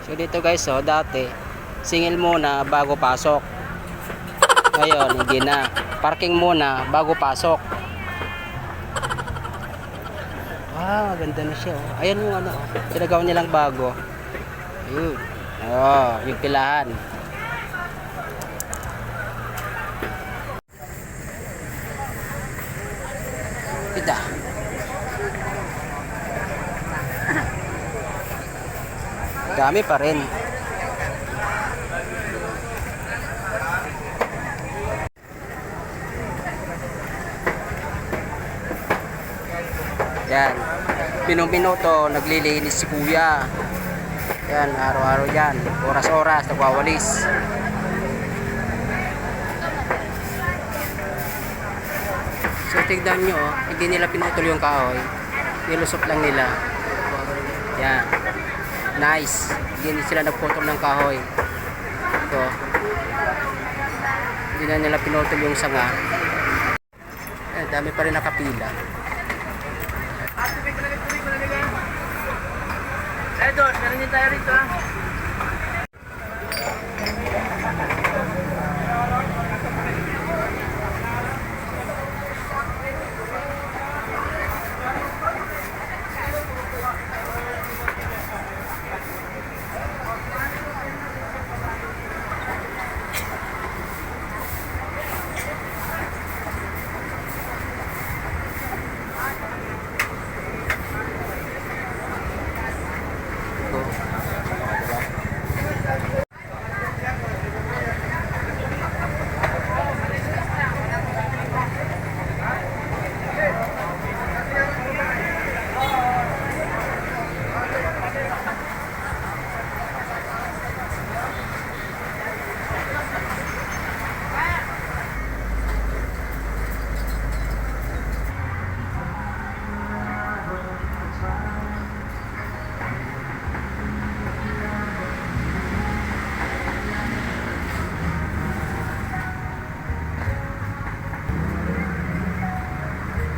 So dito guys, oh, dati singil muna bago pasok. Ngayon, hindi na. Parking muna bago pasok. Ah, maganda na siya. Oh. Ayan yung ano, pinagawa nilang bago. Ayun. Oh, yung pilahan. Ida. Dami pa rin. Yan. Pinong-minuto naglilinis si kuya. Yan, araw-araw yan. Oras-oras nagwawalis. So tignan nyo, oh, hindi nila pinutol yung kahoy. Nilusot lang nila. Yan. Nice. Hindi sila nagputol ng kahoy. Ito. Hindi na nila pinutol yung sanga. Eh, dami pa rin nakapila. Edor, meron din tayo rito ah.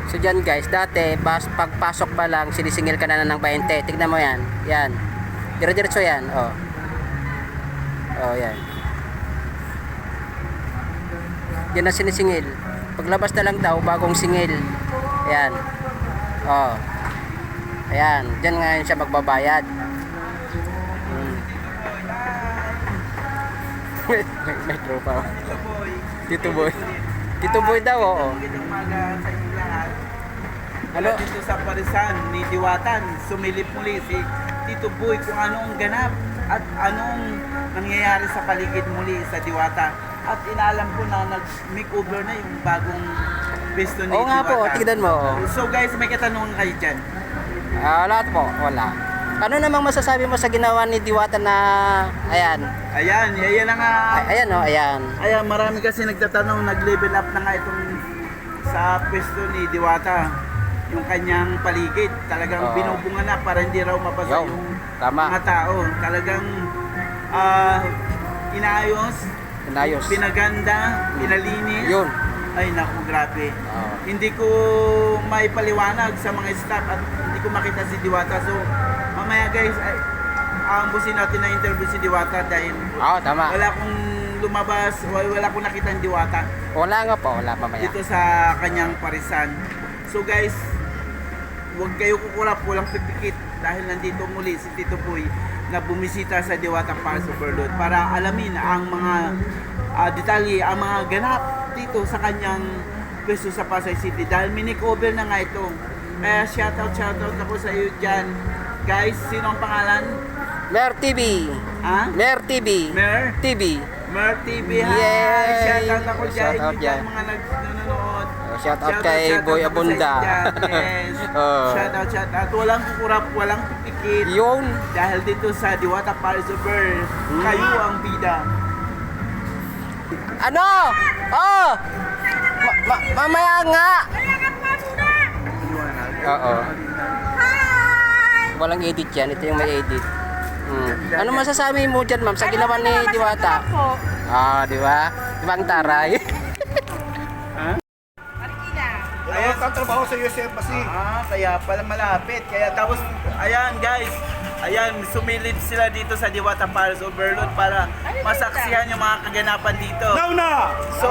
So dyan guys, dati pagpasok pa lang sinisingil ka na ng 20. Tignan mo yan. Yan. Dire-diretso yan. Oh. Oh, yan. Yan na sinisingil. Paglabas na lang daw, bagong singil. Ayan. Oh. Ayan. Dyan ngayon siya magbabayad. May tropa. Tito Boy. Tito Boy daw, oo. Ano? Dito sa Parisan ni Diwatan, sumilip muli si Tito Boy kung anong ganap at anong nangyayari sa paligid muli sa Diwata. At inaalam ko na nag-makeover na yung bagong pwesto ni Oo nga po, Diwata. tignan mo. Oh. So guys, may katanungan kayo dyan. Lahat po, wala. Ano namang masasabi mo sa ginawa ni Diwata na, ayan. Ayan, yan na nga. Ayan oh, ayan. Ayan, marami kasi nagtatanong, nag-level up na nga itong sa pwesto ni Diwata. Yung kanyang paligid, talagang binubunga na para hindi raw mabasa yung tama. mga tao. Talagang inayos, pinaganda, pinalinis. Yun. Ay naku, grabe. Hindi ko maipaliwanag sa mga staff at hindi ko makita si Diwata. So, mamaya guys, aambusin natin na interview si Diwata dahil tama. wala akong lumabas, wala akong nakita ni Diwata. Wala nga po, wala mamaya. Dito sa kanyang parisan. So guys, huwag kayo kukurap, walang pipikit dahil nandito muli si Tito Boy na bumisita sa Diwata Paris Overload para alamin ang mga detalye, ang mga ganap dito sa kanyang pwesto sa Pasay City dahil minikover na nga ito. Kaya shoutout ako sa iyo dyan. Guys, sino ang pangalan? Mer TV. Ha? Mer TV. Mer? TV. Mer TV. Hi! Yay! Shoutout ako dyan. Shoutout Yung dyan. mga nanonood. Shoutout kay Boy ako sa Abunda. inyo dyan. Yes. Shoutout. Walang kukurap, walang pipikit. Yun. Dahil dito sa Diwata Paris Over, kayo ang bida. Ano? Oh! Mamaya nga. Oo. Walang edit yan. Ito yung may edit. Ano masasabi mo dyan, ma'am, sa ginawa ni Diwata? Di ba? Ibang taray. Ayan, tatrabaho sa US Embassy. Kaya pala malapit. Kaya tapos, ayan guys, Ayan, sumilip sila dito sa Diwata Palace Overload para masaksihan yung mga kaganapan dito. So,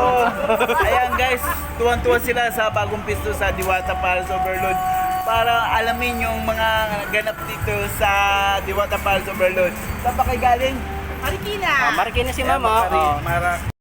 ayan guys, tuwan-tuwa sila sa bagong pisto sa Diwata Palace Overload para alamin yung mga ganap dito sa Diwata Palace Overload. Saan ba kayo galing? Marikina! Marikina si mama. Mara-